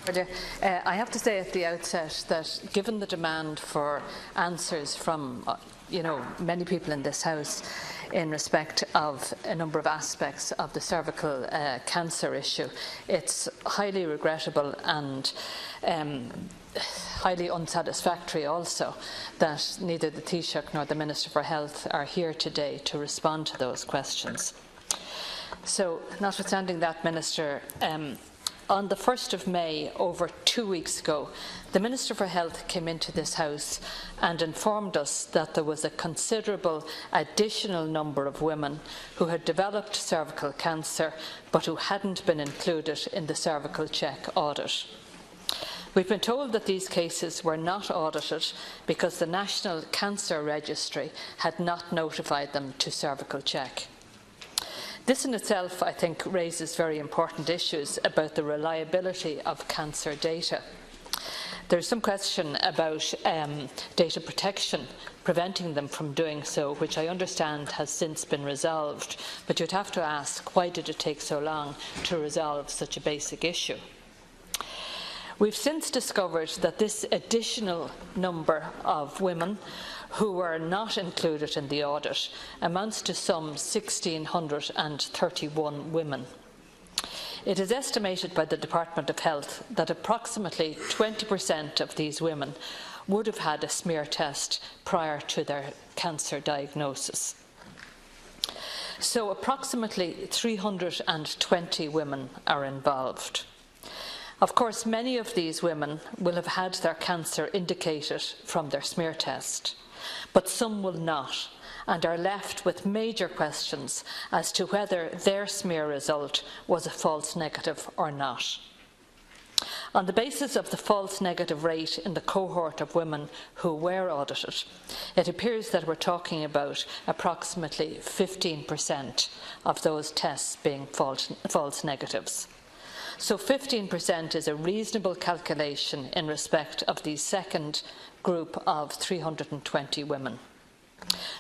I have to say at the outset that given the demand for answers from many people in this House in respect of a number of aspects of the cervical cancer issue, it's highly regrettable and highly unsatisfactory also that neither the Taoiseach nor the Minister for Health are here today to respond to those questions. So, notwithstanding that, Minister, on the 1st of May, over 2 weeks ago, the Minister for Health came into this House and informed us that there was a considerable additional number of women who had developed cervical cancer but who hadn't been included in the Cervical Check audit. We've been told that these cases were not audited because the National Cancer Registry had not notified them to Cervical Check. This in itself, I think, raises very important issues about the reliability of cancer data. There is some question about data protection, preventing them from doing so, which I understand has since been resolved. But you'd have to ask, why did it take so long to resolve such a basic issue? We've since discovered that this additional number of women who were not included in the audit amounts to some 1,631 women. It is estimated by the Department of Health that approximately 20% of these women would have had a smear test prior to their cancer diagnosis. So approximately 320 women are involved. Of course, many of these women will have had their cancer indicated from their smear test, but some will not and are left with major questions as to whether their smear result was a false negative or not. On the basis of the false negative rate in the cohort of women who were audited, it appears that we're talking about approximately 15% of those tests being false negatives. So 15% is a reasonable calculation in respect of the second group of 320 women.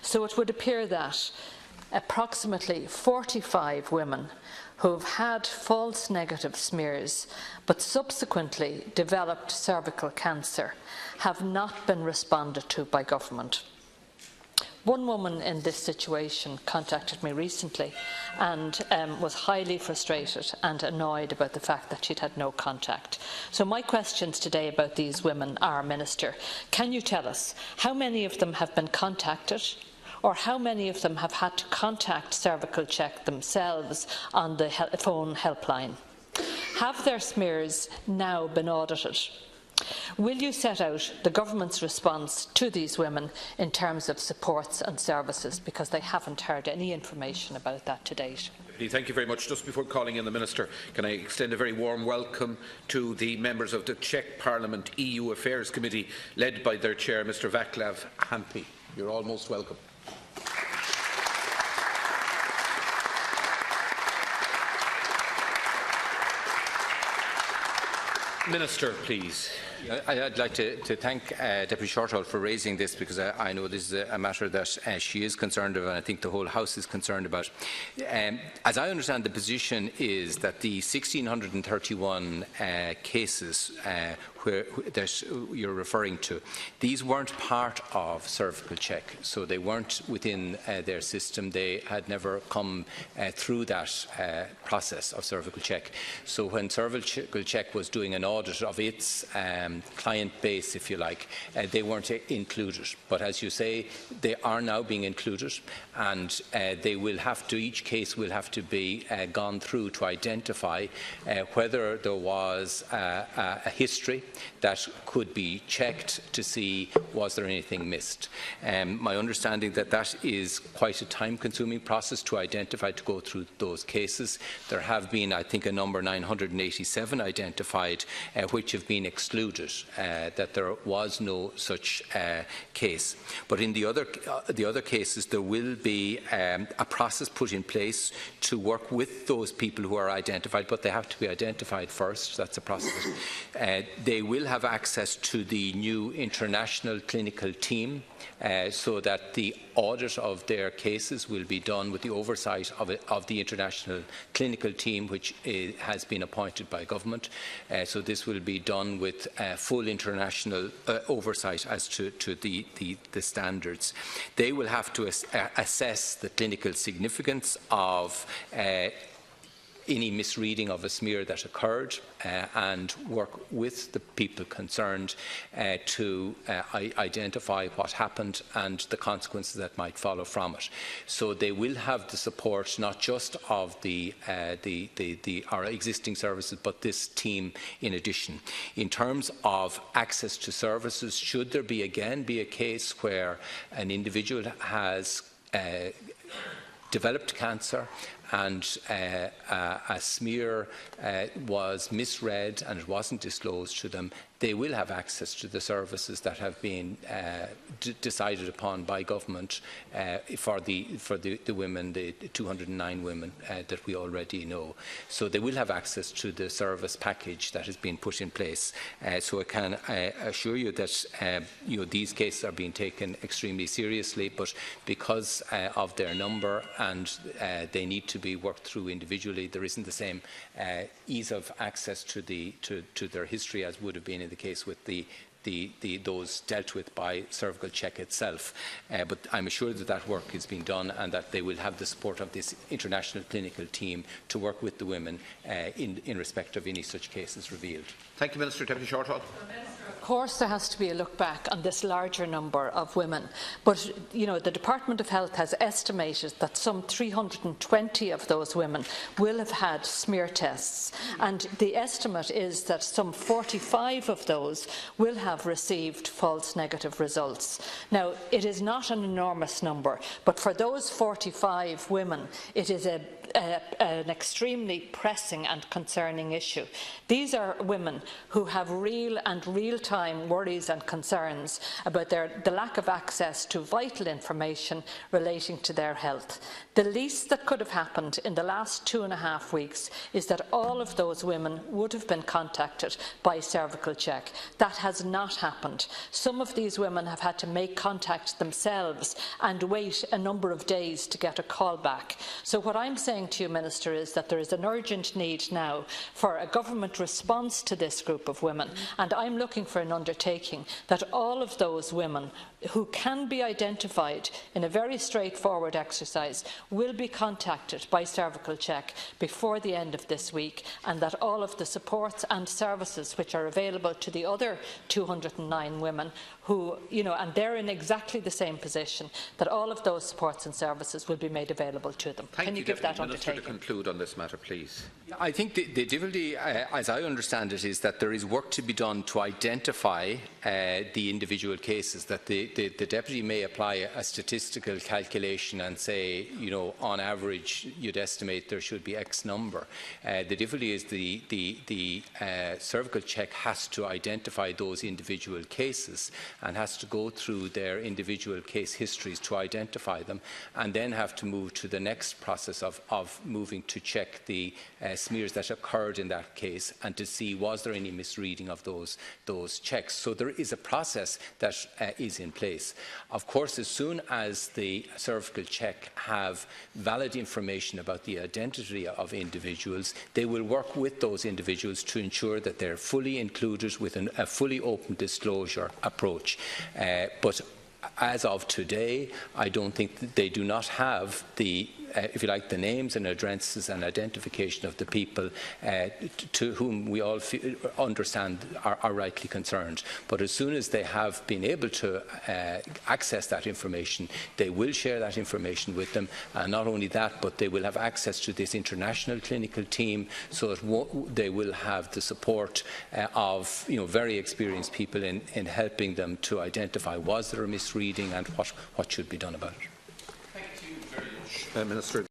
So it would appear that approximately 45 women who have had false negative smears but subsequently developed cervical cancer have not been responded to by government. One woman in this situation contacted me recently and was highly frustrated and annoyed about the fact that she'd had no contact. So my questions today about these women are, Minister, can you tell us how many of them have been contacted, or how many of them have had to contact Cervical Check themselves on the phone helpline? Have their smears now been audited? Will you set out the government's response to these women in terms of supports and services, because they haven't heard any information about that to date? Thank you very much. Just before calling in the Minister, can I extend a very warm welcome to the members of the Czech Parliament EU Affairs Committee, led by their chair, Mr Václav Hampy. You're all most welcome. Minister, please. I'd like to thank Deputy Shortall for raising this, because I know this is a matter that she is concerned about, and I think the whole House is concerned about. As I understand, the position is that the 1,631 cases that you're referring to, these weren't part of Cervical Check, so they weren't within their system. They had never come through that process of Cervical Check. So when Cervical Check was doing an audit of its client base, if you like, they weren't included. But as you say, they are now being included, and they will have to, each case will have to be gone through to identify whether there was a history that could be checked to see was there anything missed. My understanding that is quite a time-consuming process to identify, to go through those cases. There have been, I think, a number 987 identified which have been excluded, that there was no such case. But in the other cases, there will be a process put in place to work with those people who are identified, but they have to be identified first. That's a process. They will have access to the new international clinical team, so that the audit of their cases will be done with the oversight of the international clinical team, which has been appointed by government. So this will be done with full international oversight as to the standards. They will have to assess the clinical significance of any misreading of a smear that occurred and work with the people concerned to identify what happened and the consequences that might follow from it. So they will have the support not just of our existing services, but this team in addition. In terms of access to services, should there be a case where an individual has developed cancer and a smear was misread and it wasn't disclosed to them, they will have access to the services that have been decided upon by government for the women, the 209 women that we already know. So they will have access to the service package that has been put in place. So I can assure you that these cases are being taken extremely seriously, but because of their number and they need to be worked through individually, there isn't the same ease of access to their history as would have been in the case with those dealt with by Cervical Check itself. But I'm assured that work is being done and that they will have the support of this international clinical team to work with the women in respect of any such cases revealed. Thank you, Minister. Deputy Shortall. Of course, there has to be a look back on this larger number of women, but the Department of Health has estimated that some 320 of those women will have had smear tests, and the estimate is that some 45 of those will have received false negative results. Now, it is not an enormous number, but for those 45 women, it is an extremely pressing and concerning issue. These are women who have real-time worries and concerns about the lack of access to vital information relating to their health. The least that could have happened in the last 2.5 weeks is that all of those women would have been contacted by Cervical Check. That has not happened. Some of these women have had to make contact themselves and wait a number of days to get a call back. So what I'm saying to you, Minister, is that there is an urgent need now for a government response to this group of women, and I'm looking for an undertaking that all of those women who can be identified in a very straightforward exercise will be contacted by Cervical Check before the end of this week, and that all of the supports and services which are available to the other 209 women who, and they're in exactly the same position, that all of those supports and services will be made available to them. Can you give that undertaking? To conclude on this matter, please. I think the difficulty, as I understand it, is that there is work to be done to identify the individual cases, that the Deputy may apply a statistical calculation and say, on average, you'd estimate there should be X number. The difficulty is the Cervical Check has to identify those individual cases and has to go through their individual case histories to identify them, and then have to move to the next process of moving to check the smears that occurred in that case and to see was there any misreading of those checks. So there is a process that is in place. Of course, as soon as the Cervical Check have valid information about the identity of individuals, they will work with those individuals to ensure that they're fully included with a fully open disclosure approach. But as of today, I don't think that they do not have the if you like, the names and addresses and identification of the people to whom we all understand are rightly concerned. But as soon as they have been able to access that information, they will share that information with them. And not only that, but they will have access to this international clinical team, so that they will have the support of very experienced people in helping them to identify was there a misreading and what should be done about it. Minister.